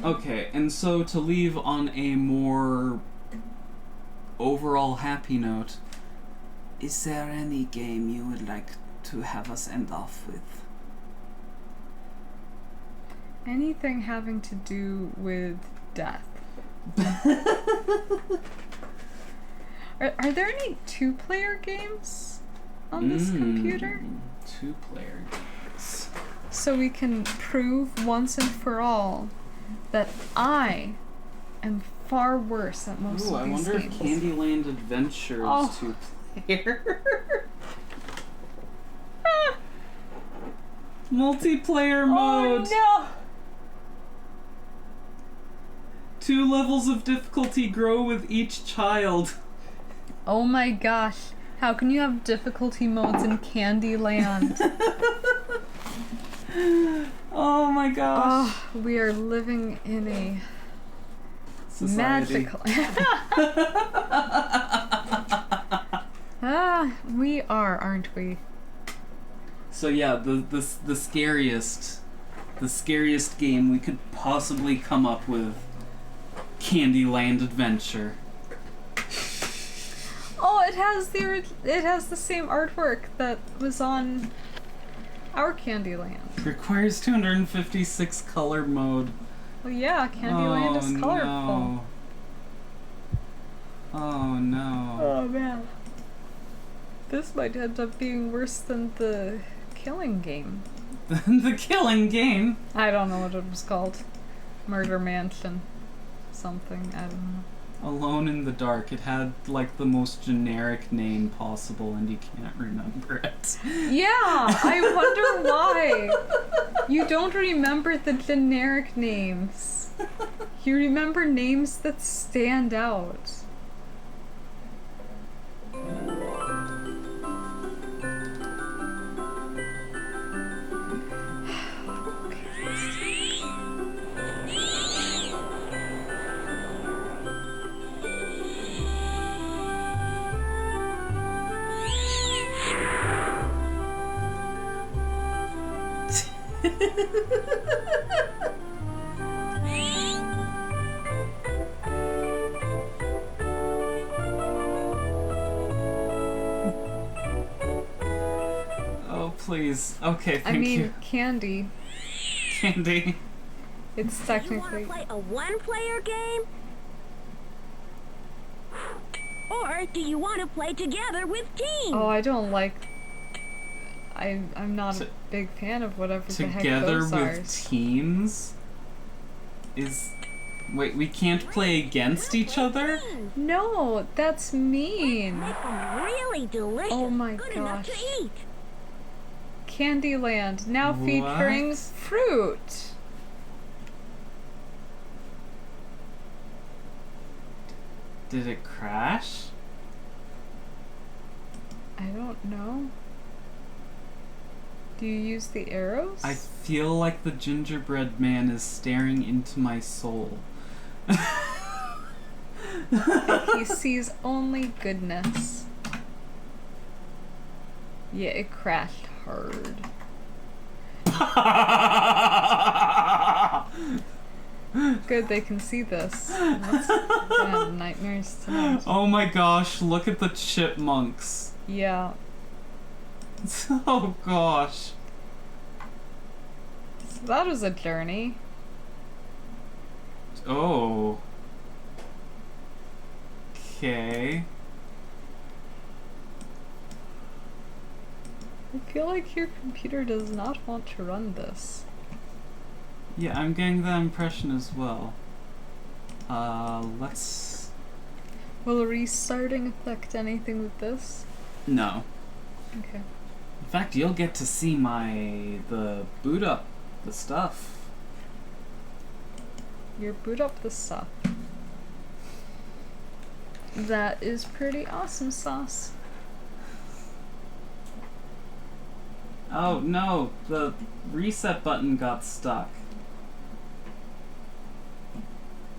Okay, and so to leave on a more overall happy note, is there any game you would like to have us end off with? Anything having to do with death. Are there any 2-player games on this computer? 2-player games. So we can prove once and for all that I am far worse at most of these games. I wonder if Candyland Adventure is 2-player. Multiplayer mode! Oh no! 2 levels of difficulty grow with each child. Oh my gosh. How can you have difficulty modes in Candyland? Oh my gosh. Oh, we are living in a Society. magical... we are, aren't we? So yeah, the scariest game we could possibly come up with, Candyland Adventure. Oh, it has the same artwork that was on our Candyland. Requires 256 color mode. Well, yeah, Candyland is colorful. No. Oh no. Oh man. This might end up being worse than the Killing Game. The Killing Game? I don't know what it was called. Murder Mansion. Something, I don't know. Alone in the Dark. It had like the most generic name possible and you can't remember it. Yeah, I wonder why. You don't remember the generic names. You remember names that stand out. Oh, please. Okay, thank I mean, you. Candy. Candy. It's technically... Do you want to play a one-player game? Or do you want to play together with teams? Oh, I don't like... I'm not a big fan of whatever the heck Together those with are. teams? Is... Wait, we can't play against each other? No, that's mean. Make them really delicious. Oh my Good enough to gosh. eat. Candyland, now featuring What? fruit. Did it crash? I don't know. Do you use the arrows? I feel like the gingerbread man is staring into my soul. He sees only goodness. Yeah, it crashed hard. Good, they can see this. Let's have nightmares tonight. Oh my gosh, look at the chipmunks. Yeah. Oh gosh. So that was a journey. Oh. Okay. I feel like your computer does not want to run this. Yeah, I'm getting that impression as well. Let's... Will restarting affect anything with this? No. Okay. In fact, you'll get to see the boot up, the stuff. You boot up the stuff. That is pretty awesome sauce. Oh no, the reset button got stuck.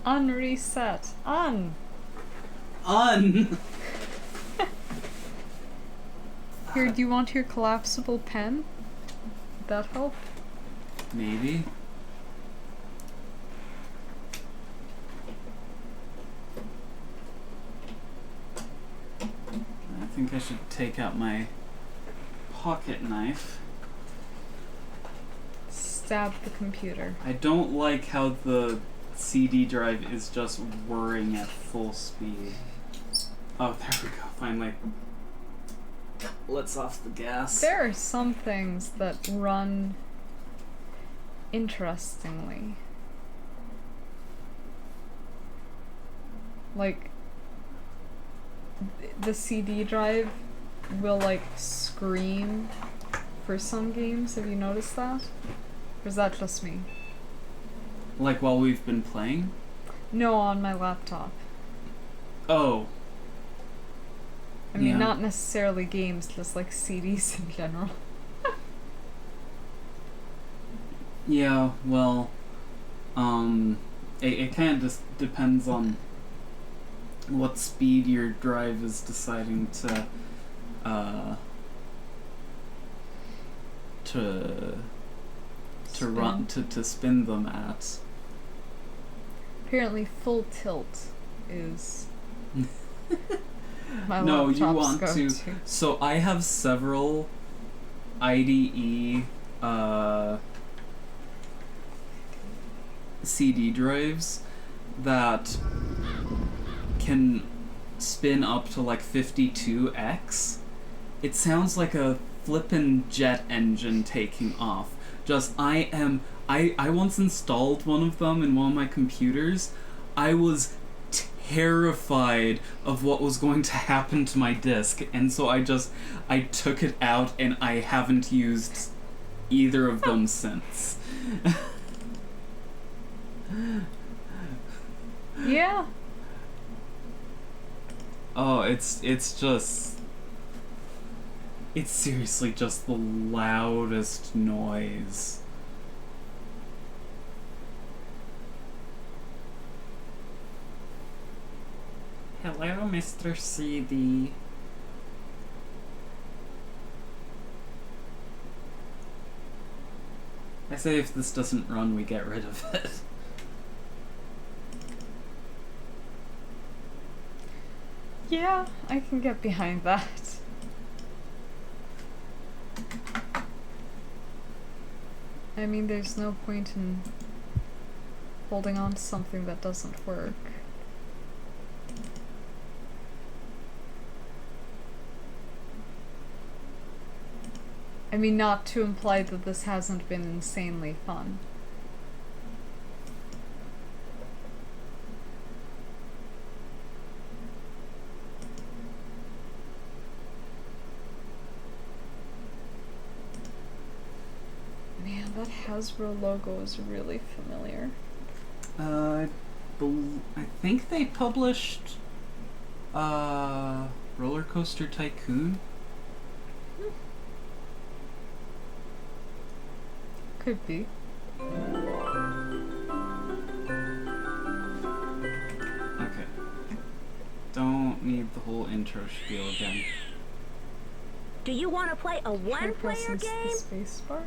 Unreset. Un! Here, do you want your collapsible pen? Would that help? Maybe. think I should take out my pocket knife. Stab the computer. I don't like how the CD drive is just whirring at full speed. Oh, there we go, finally. Let's off the gas. There are some things that run interestingly. Like, the CD drive will, like, scream for some games. Have you noticed that? Or is that just me? Like while we've been playing? No, on my laptop. Oh. I mean, Yeah. not necessarily games, just like CDs in general. Yeah, well, it kind of just depends on what speed your drive is deciding to run to spin them at. Apparently, full tilt is my No, you laptop's want go-to. to. So I have several IDE CD drives that can spin up to like 52x. It sounds like a flippin' jet engine taking off. Just I once installed one of them in one of my computers. I was terrified of what was going to happen to my disk, and so I took it out and I haven't used either of them since. Yeah. Oh, it's seriously just the loudest noise. Hello, Mr. CD. I say if this doesn't run, we get rid of it. Yeah, I can get behind that. I mean, there's no point in holding on to something that doesn't work. I mean, not to imply that this hasn't been insanely fun. Man, that Hasbro logo is really familiar. I think they published Roller Coaster Tycoon. Could be. Okay. Don't need the whole intro spiel again. Do you want to play a one-player Presses game? the space bar.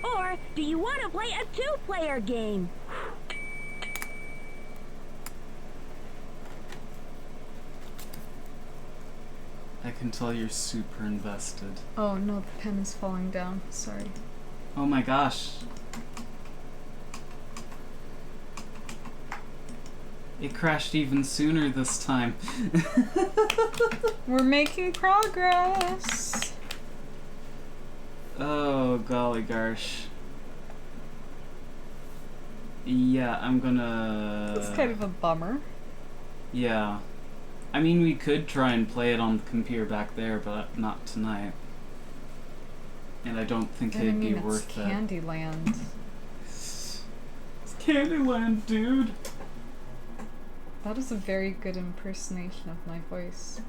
Or do you want to play a two-player game? I can tell you're super invested. Oh no, the pen is falling down. Sorry. Oh my gosh. It crashed even sooner this time. We're making progress. Oh, golly gosh. Yeah, I'm gonna... That's kind of a bummer. Yeah. I mean, we could try and play it on the computer back there, but not tonight. And I don't think And it'd I mean, be worth it's it. Candyland. It's Candyland, dude! That is a very good impersonation of my voice.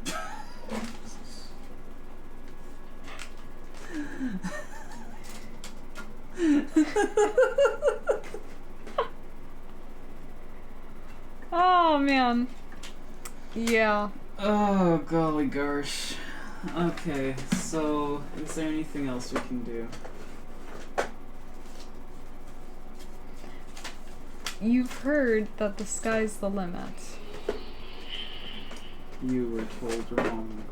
Oh man. Yeah. Oh, golly gosh. Okay, so is there anything else we can do? You've heard that the sky's the limit. You were told wrong.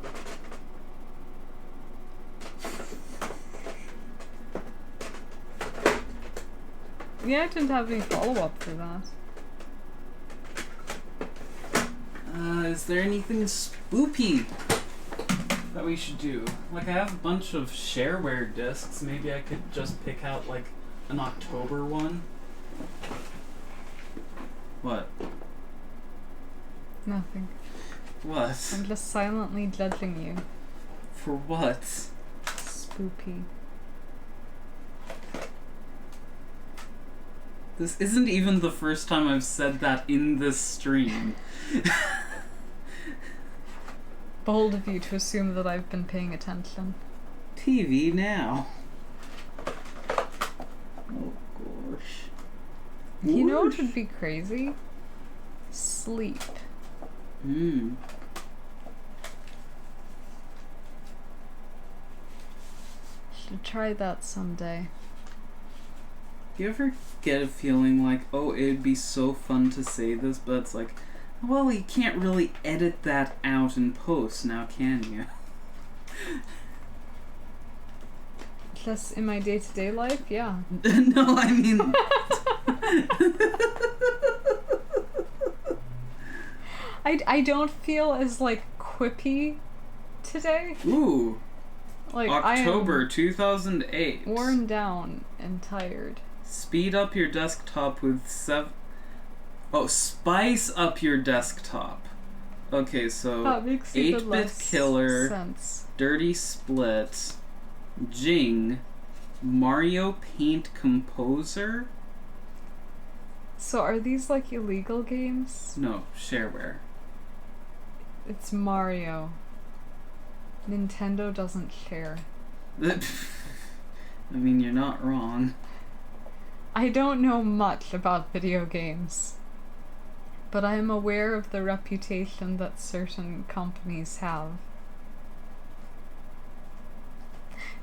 Yeah, I didn't have any follow-up for that. Is there anything spoopy that we should do? Like, I have a bunch of shareware discs. Maybe I could just pick out, like, an October one. What? Nothing. What? I'm just silently judging you. For what? Spoopy. This isn't even the first time I've said that in this stream. Bold of you to assume that I've been paying attention. TV now. Oh gosh. You know what Whoosh. would be crazy? Sleep. Should try that someday. You ever get a feeling like, oh, it'd be so fun to say this, but it's like, well, you can't really edit that out in post now, can you? Just in my day-to-day life, yeah. No, I mean... I don't feel as, like, quippy today. Ooh, Like, October 2008. I am worn down and tired. Speed up your desktop with spice up your desktop. Okay, so That makes even 8-Bit less Killer, sense. Dirty Split, Jing, Mario Paint Composer. So are these, like, illegal games? No, shareware. It's Mario. Nintendo doesn't share. I mean, you're not wrong. I don't know much about video games, but I am aware of the reputation that certain companies have.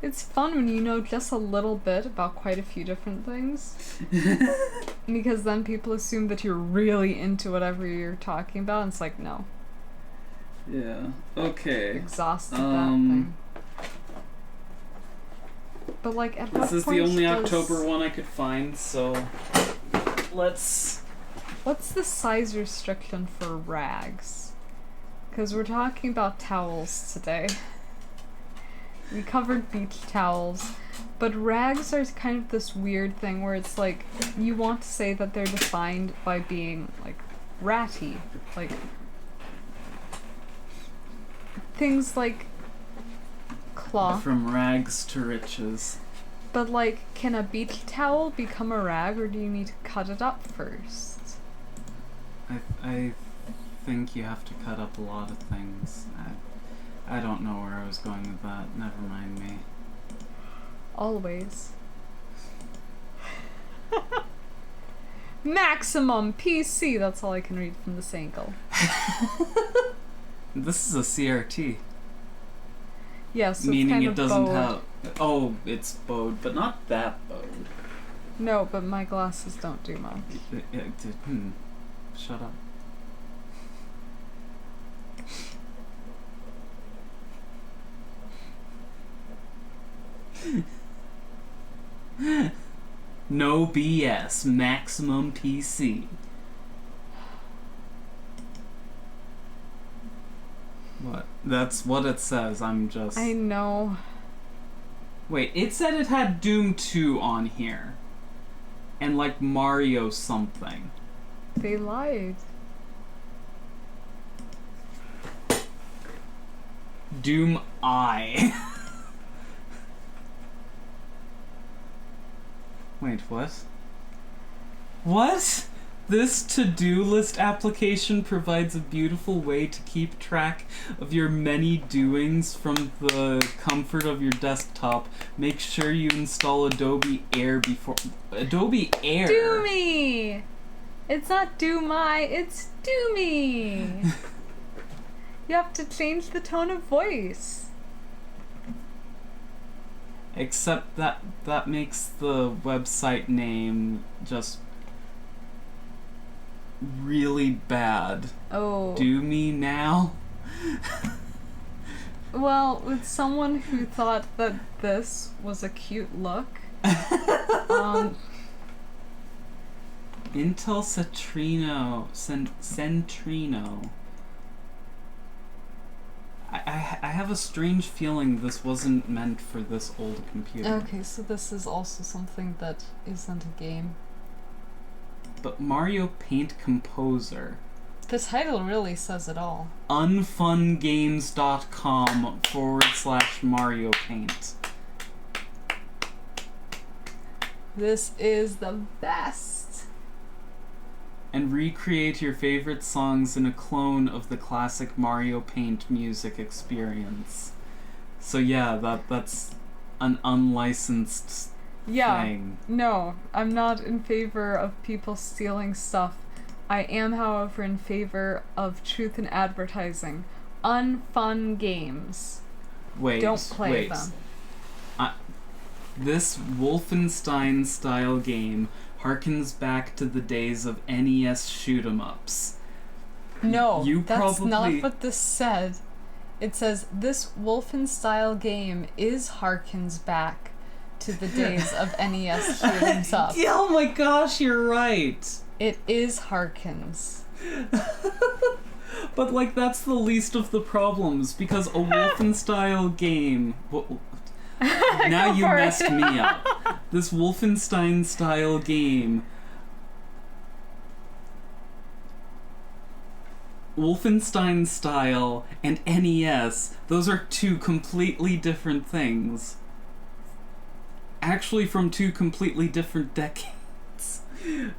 It's fun when you know just a little bit about quite a few different things, because then people assume that you're really into whatever you're talking about, and it's like, no. Yeah. Okay. Exhausted that thing. But like, at what This is point the only does- October one I could find, so let's... What's the size restriction for rags? Because we're talking about towels today. We covered beach towels, but rags are kind of this weird thing where it's like, you want to say that they're defined by being, like, ratty. Like, things like cloth. From rags to riches. But, like, can a beach towel become a rag, or do you need to cut it up first? I think you have to cut up a lot of things. I don't know where I was going with that. Never mind me. Always. Maximum PC, that's all I can read from this angle. This is a CRT. Yeah, so meaning it's kind it of doesn't bowed. have... Oh, it's bowed, but not that bowed. No, but my glasses don't do much. Shut up. No BS. Maximum PC. What? That's what it says. I'm just... I know. Wait, it said it had Doom 2 on here. And like Mario something. They lied. Doom I. Wait, what? What? This to-do list application provides a beautiful way to keep track of your many doings from the comfort of your desktop. Make sure you install Adobe Air before... Adobe Air? Do me! It's not do my, it's do me! You have to change the tone of voice. Except that makes the website name just really bad. Oh. Do me now? Well, with someone who thought that this was a cute look, Intel Centrino. I have a strange feeling this wasn't meant for this old computer. okay, so this is also something that isn't a game. But Mario Paint Composer. The title really says it all. unfungames.com/Mario Paint. This is the best. And recreate your favorite songs in a clone of the classic Mario Paint music experience. So yeah, that's an unlicensed thing. No, I'm not in favor of people stealing stuff. I am, however, in favor of truth in advertising. Unfun games. Wait, Don't play them. This Wolfenstein-style game harkens back to the days of NES shoot-'em-ups. No, You that's probably- not what this said. It says, this Wolfen-style game harkens back to the days of NES shoot-'ems up. Yeah, oh my gosh, you're right! It is harkens. But, like, that's the least of the problems, because a Wolfen-style game... Now Go you for it. messed me up. This Wolfenstein-style game... Wolfenstein-style and NES, those are two completely different things. Actually from two completely different decades.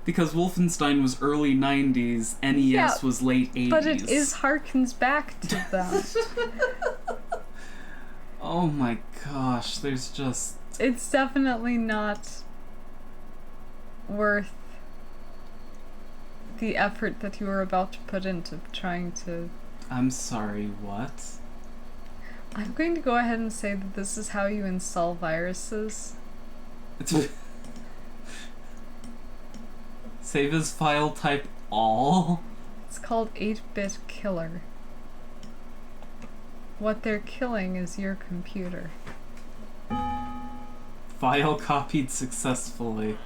Because Wolfenstein was early 90s, NES Yeah, was late 80s. But it is harkens back to them. Oh my gosh, there's just... It's definitely not worth the effort that you are about to put into trying to... I'm sorry, what? I'm going to go ahead and say that this is how you install viruses. Save as file type all? It's called 8-bit killer. What they're killing is your computer. File copied successfully.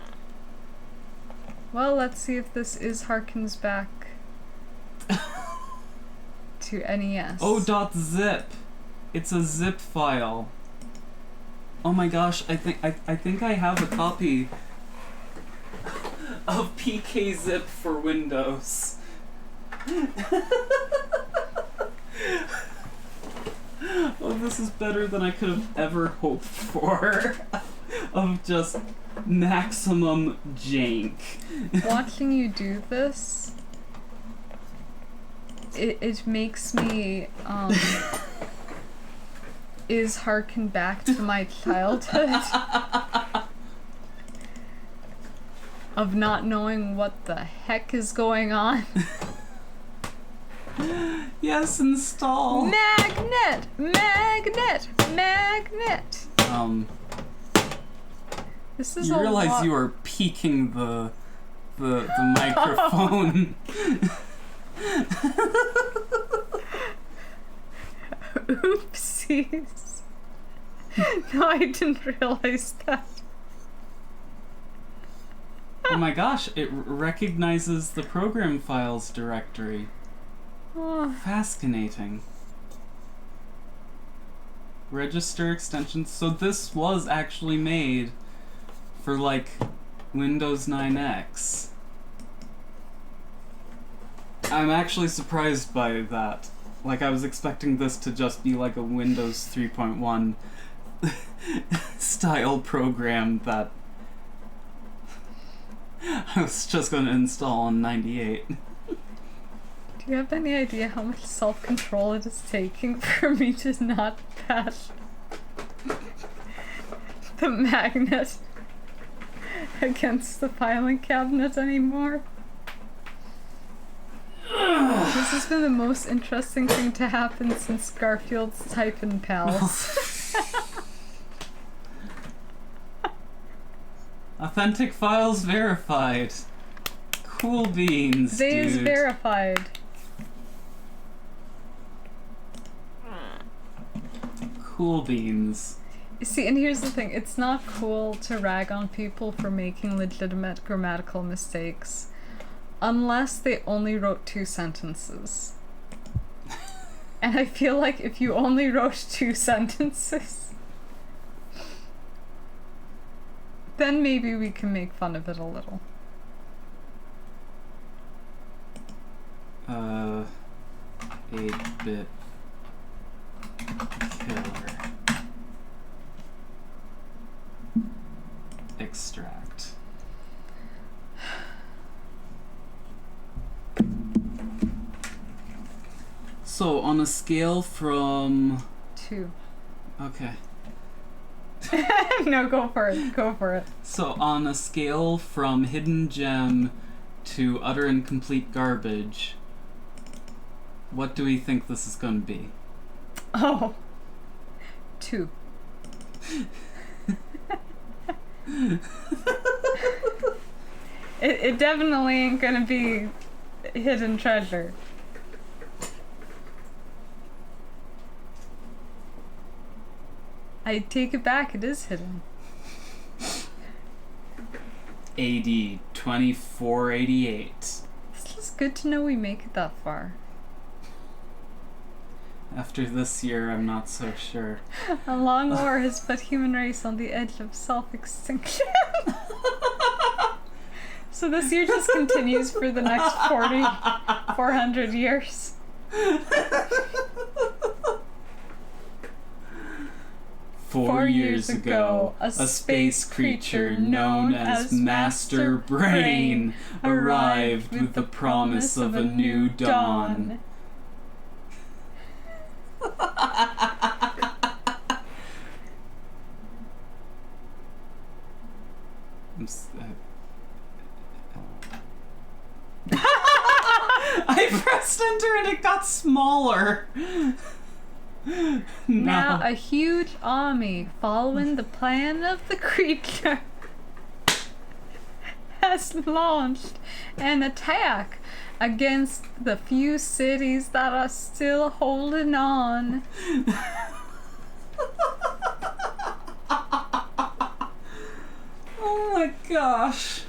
Well, let's see if this is harkens back to NES. Oh, .zip. It's a zip file. Oh my gosh, I think I have a copy of PKZip for Windows. Oh, this is better than I could have ever hoped for. Of just maximum jank. Watching you do this, it makes me is harken back to my childhood of not knowing what the heck is going on. Yes, install. Magnet! Magnet! Magnet! This is You a realize lot. you are peeking the microphone. Oopsies. No, I didn't realize that. Oh my gosh, it recognizes the program files directory. Oh, Fascinating. Register extensions. So this was actually made for like Windows 9X. I'm actually surprised by that. Like, I was expecting this to just be like a Windows 3.1 style program that I was just going to install on 98. do you have any idea how much self-control it is taking for me to not pass the magnet against the filing cabinet anymore? This has been the most interesting thing to happen since Garfield's Typin' Pals. Authentic files verified. Cool beans, They is dude. verified. cool beans. See, and here's the thing. It's not cool to rag on people for making legitimate grammatical mistakes unless they only wrote 2 sentences. And I feel like if you only wrote 2 sentences, then maybe we can make fun of it a little. 8-bit killer. Extract. So, on a scale from... 2. Okay. No, go for it. Go for it. So, on a scale from hidden gem to utter and complete garbage, what do we think this is going to be? Oh. 2. It definitely ain't gonna be hidden treasure. I take it back, it is hidden. AD 2488. It's just good to know we make it that far. After this year, I'm not so sure. A long war has put human race on the edge of self-extinction. So this year just continues for the next 400 years. 4 years ago, a space creature known as Master Brain arrived with the promise of a new dawn. I pressed enter and it got smaller. Now a huge army following the plan of the creature has launched an attack against the few cities that are still holding on. Oh my gosh.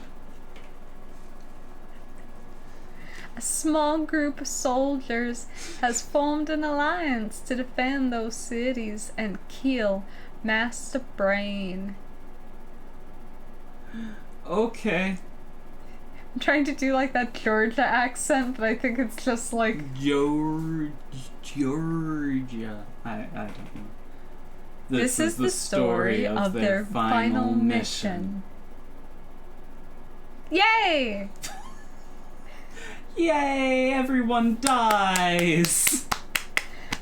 A small group of soldiers has formed an alliance to defend those cities and kill Master Brain. Okay. I'm trying to do like that Georgia accent, but I think it's just like Georgia. I don't know. This is the story of their final mission. Yay! Yay! Everyone dies!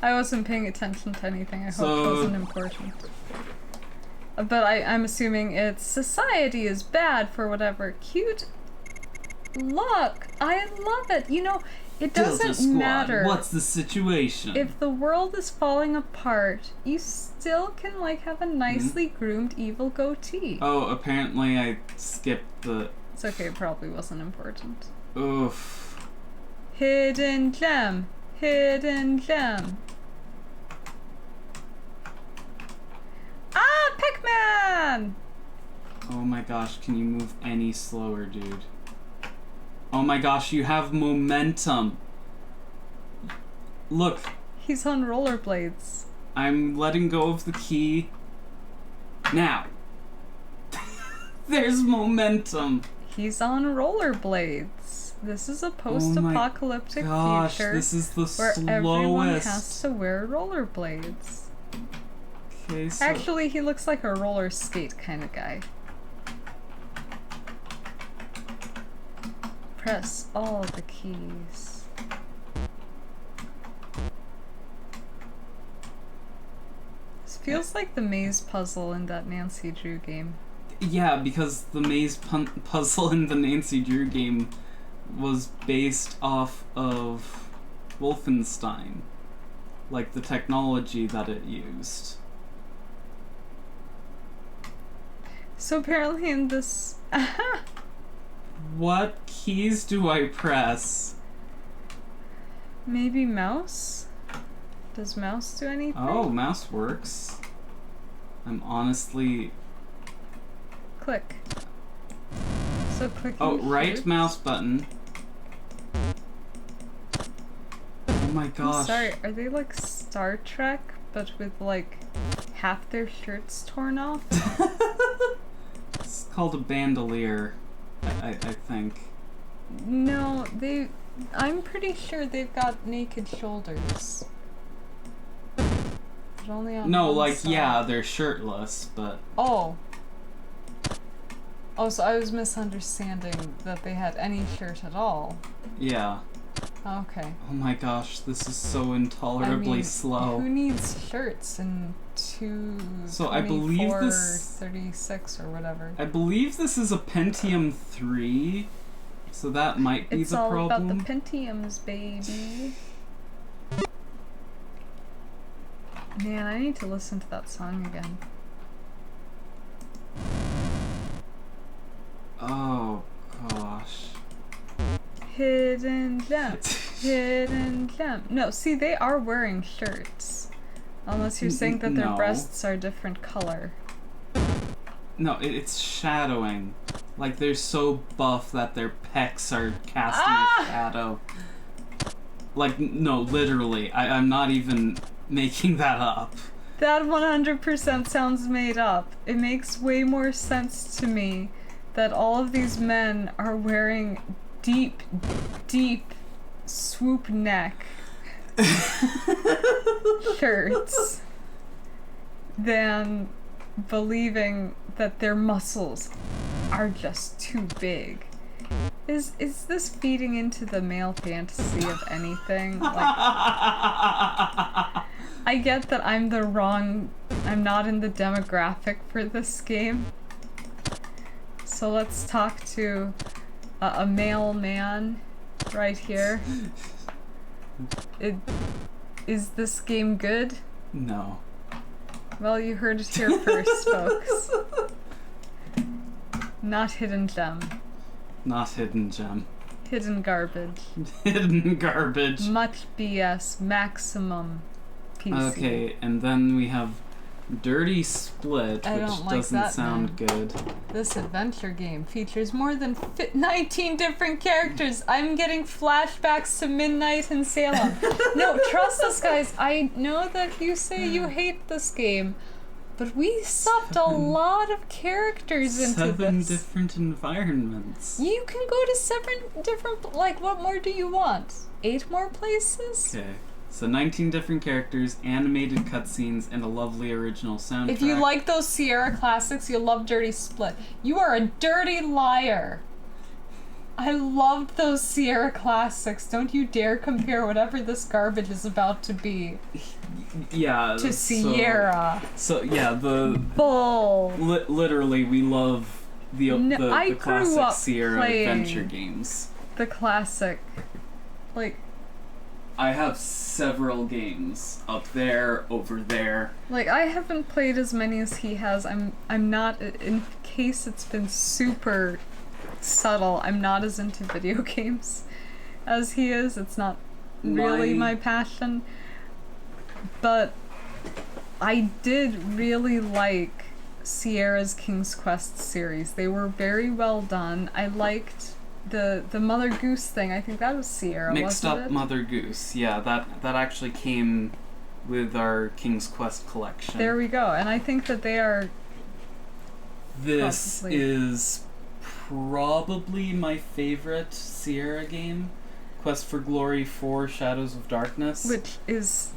I wasn't paying attention to anything. I hope So- it wasn't important. But I'm assuming it's society is bad for whatever. Cute. Look, I love it. You know, it Delta doesn't Squad, matter. what's the situation? If the world is falling apart, you still can like have a nicely groomed evil goatee. Oh, apparently I skipped the... It's okay, it probably wasn't important. Oof. Hidden gem. Hidden gem. Ah, Pac-Man! Oh my gosh, can you move any slower, dude? Oh my gosh, you have momentum. Look, He's on rollerblades. I'm letting go of the key. Now. There's momentum. He's on rollerblades. This is a post-apocalyptic Gosh, future this is the where everyone has slowest. to wear rollerblades. Okay, so... Actually, he looks like a roller skate kind of guy. Press all the keys. This feels like the maze puzzle in that Nancy Drew game. Yeah, because the maze puzzle in the Nancy Drew game was based off of Wolfenstein. Like, the technology that it used. So apparently in this... What keys do I press? Maybe mouse? Does mouse do anything? Oh, mouse works. I'm honestly... Click. So clicking Oh, right shirts? mouse button. Oh my I'm gosh. sorry, are they like Star Trek, but with like half their shirts torn off? It's called a bandolier, I think. No, I'm pretty sure they've got naked shoulders. But only on No, one like, side. yeah, they're shirtless, but... Oh. Oh, so I was misunderstanding that they had any shirt at all. Yeah. Okay. Oh my gosh, this is so intolerably slow. Who needs shirts in 224, So I believe this... 36 or whatever? I believe this is a Pentium 3, so that might be It's the all problem. about the Pentiums, baby. Man, I need to listen to that song again. Oh gosh. Hidden gem. Hidden gem. No, see, they are wearing shirts. Unless you're saying that their No. breasts are different color. No, it's shadowing. Like they're so buff that their pecs are casting a shadow. Like, no, literally. I'm not even making that up. That 100% sounds made up. It makes way more sense to me that all of these men are wearing deep, deep swoop neck shirts than believing that their muscles are just too big. Is this feeding into the male fantasy of anything? Like, I get that I'm not in the demographic for this game. So let's talk to a male man right here. Is this game good? No. Well, you heard it here first, folks. Not hidden gem. Not hidden gem. Hidden garbage. Hidden garbage. Much BS. Maximum PC. Okay, and then we have Dirty Split, I which don't like doesn't that, sound good. This adventure game features more than 19 different characters. I'm getting flashbacks to Midnight in Salem. No, trust us, guys. I know that you say you hate this game, but we stuffed a lot of characters into 7 this. different environments. You can go to 7 different... Like, what more do you want? 8 more places? Okay, so 19 different characters, animated cutscenes, and a lovely original soundtrack. If you like those Sierra classics, you'll love Dirty Split. You are a dirty liar. I loved those Sierra classics. Don't you dare compare whatever this garbage is about to be Yeah. to Sierra. So yeah, the Bull. literally we love the I grew classic up Sierra playing adventure games. The classic. Like, I have several games up there, over there. I haven't played as many as he has. I'm not, in case it's been super subtle, I'm not as into video games as he is. It's not really my passion. But I did really like Sierra's King's Quest series. They were very well done. I liked the Mother Goose thing. I think that was Sierra, Mixed wasn't Up it? Mother Goose. Yeah, that actually came with our King's Quest collection. There we go. And I think that they are... This Probably. is probably my favorite Sierra game. Quest for Glory 4 Shadows of Darkness. Which is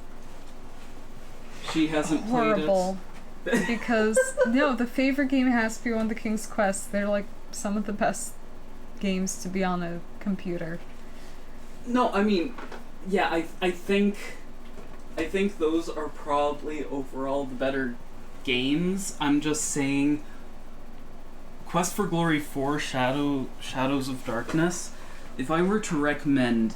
She hasn't horrible. played it. Because, no, the favorite game has to be one of the King's Quest. They're like some of the best games to be on a computer. No, I mean, yeah, I think those are probably overall the better games. I'm just saying Quest for Glory 4 Shadows of Darkness, if I were to recommend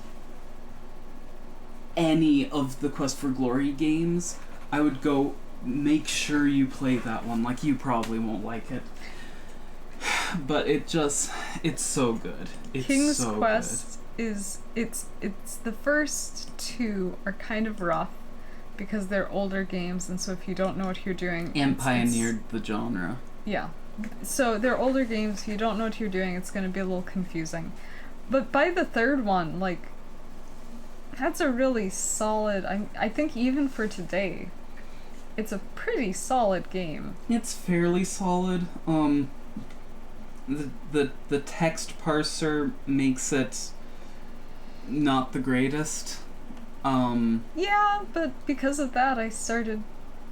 any of the Quest for Glory games, I would go make sure you play that one. Like, you probably won't like it. But it's so good. It's King's so Quest is it's the first 2 are kind of rough. because they're older games, and so if you don't know what you're doing... And pioneered the genre. Yeah. So they're older games, if you don't know what you're doing, it's going to be a little confusing. But by the third one, like, that's a really solid... I think even for today, it's a pretty solid game. It's fairly solid. The text parser makes it not the greatest. Yeah, but because of that, I started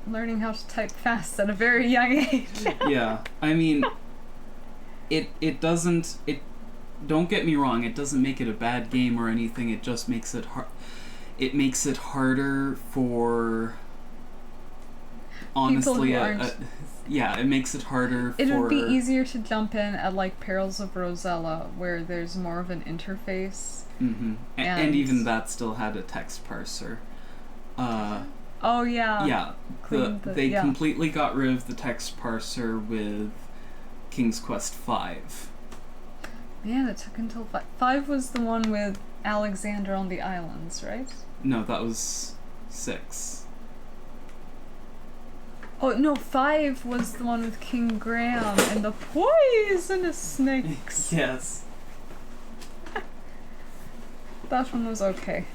learning how to type fast at a very young age. Yeah, I mean, it doesn't, don't get me wrong, it doesn't make it a bad game or anything, it just makes it it makes it harder for, honestly, yeah, it makes it harder for... It would be easier to jump in at, like, Perils of Rosella, where there's more of an interface. Mm-hmm. And even that still had a text parser. Oh, yeah. Yeah, they completely got rid of the text parser with King's Quest V. Man, it took until 5. 5 was the one with Alexander on the islands, right? No, that was 6. Oh, no, 5 was the one with King Graham and the poisonous snakes. Yes. That one was okay.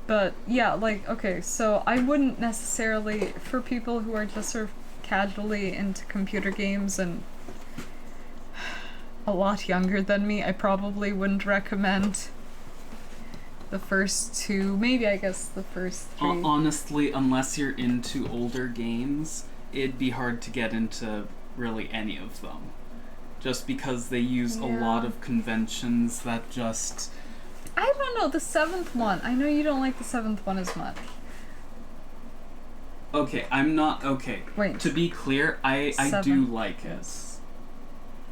But, yeah, like, okay, so I wouldn't necessarily, for people who are just sort of casually into computer games and a lot younger than me, I probably wouldn't recommend the first 2, maybe I guess the first 3. Honestly, unless you're into older games, it'd be hard to get into really any of them. Just because they use a lot of conventions that just... I don't know, the 7th one. I know you don't like the 7th one as much. Okay, I'm not... Okay. Wait. To be clear, I do like it.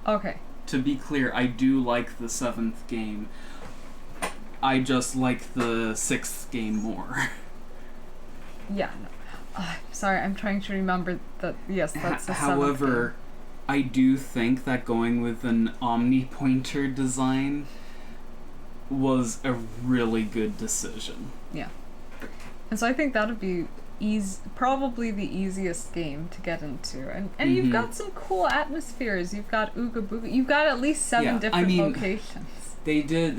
Okay. To be clear, I do like the 7th game. I just like the 6th game more. Yeah, no. Sorry, I'm trying to remember that, yes, that's the 7th However, game. I do think that going with an omni-pointer design was a really good decision. Yeah. And so I think that would be probably the easiest game to get into. And you've got some cool atmospheres. You've got Ooga Booga. You've got at least 7 different locations. They did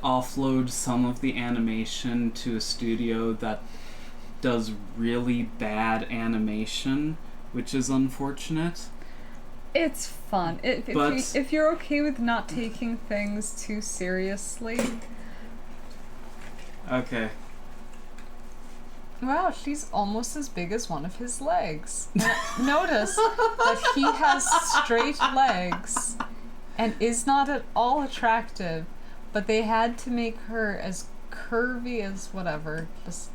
offload some of the animation to a studio that does really bad animation, which is unfortunate. It's fun. If you're okay with not taking things too seriously. Okay. Wow, she's almost as big as one of his legs. Notice that he has straight legs and is not at all attractive, but they had to make her as curvy as whatever. As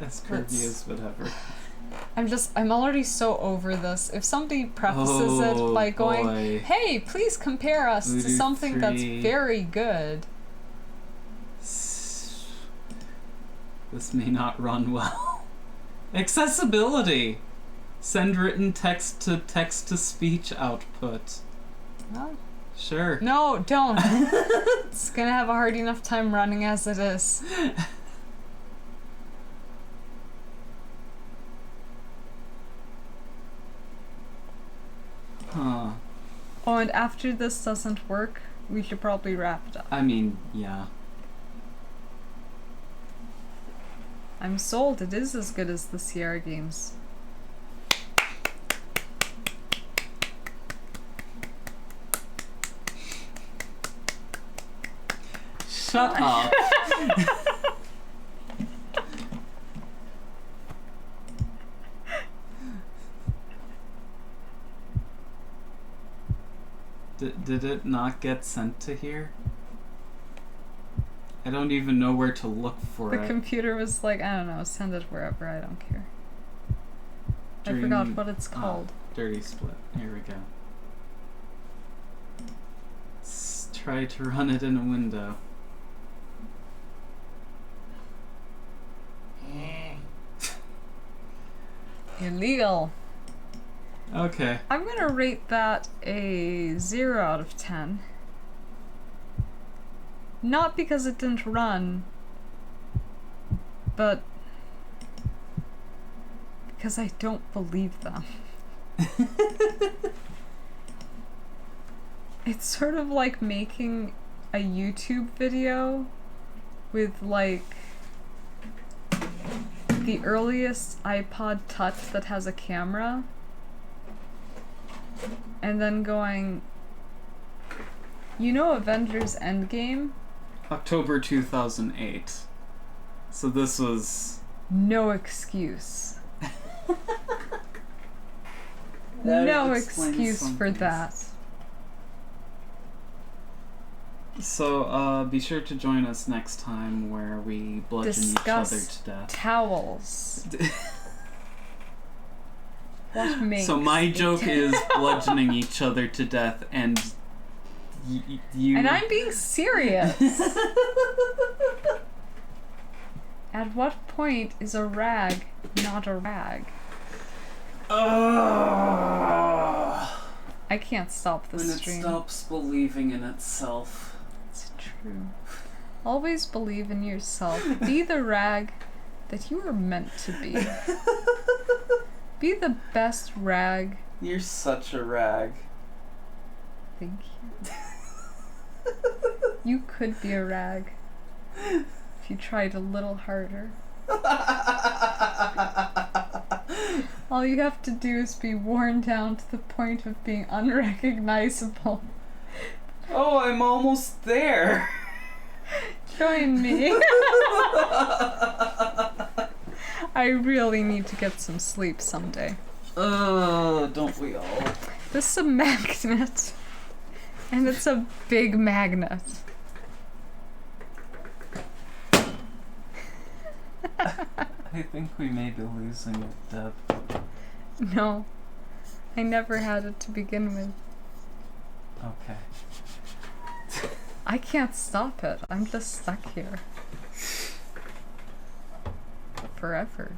curvy as whatever. I'm already so over this. If somebody prefaces it by going, hey, please compare us to something that's very good. This may not run well. Accessibility! Send written text to speech output. Well, sure. No, don't. It's gonna have a hard enough time running as it is. Huh. Oh, and after this doesn't work, we should probably wrap it up. I mean, yeah. I'm sold. It is as good as the Sierra games. Shut up. Did it not get sent to here? I don't even know where to look for it. The computer was like, I don't know, send it wherever, I don't care. I forgot what it's called. Dirty Split. Here we go. Let's try to run it in a window. Illegal. Okay. I'm gonna rate that a 0 out of 10. Not because it didn't run, but because I don't believe them. It's sort of like making a YouTube video with like the earliest iPod Touch that has a camera and then going, you know Avengers Endgame? October 2008. So this was... No excuse. That No explains excuse some for things. that. So, be sure to join us next time where we bludgeon each other Discuss to death. Towels. What makes So my a joke is bludgeoning each other to death, and you... And I'm being serious. At what point is a rag not a rag? I can't stop when this it stream. stops believing in itself. It's true. Always believe in yourself. Be the rag that you are meant to be. Be the best rag. You're such a rag. Thank you. You could be a rag if you tried a little harder. All you have to do is be worn down to the point of being unrecognizable. Oh, I'm almost there. Join me. I really need to get some sleep someday. Don't we all? This is a magnet. And it's a big magnet. I think we may be losing it, Deb. No. I never had it to begin with. Okay. I can't stop it. I'm just stuck here. Forever.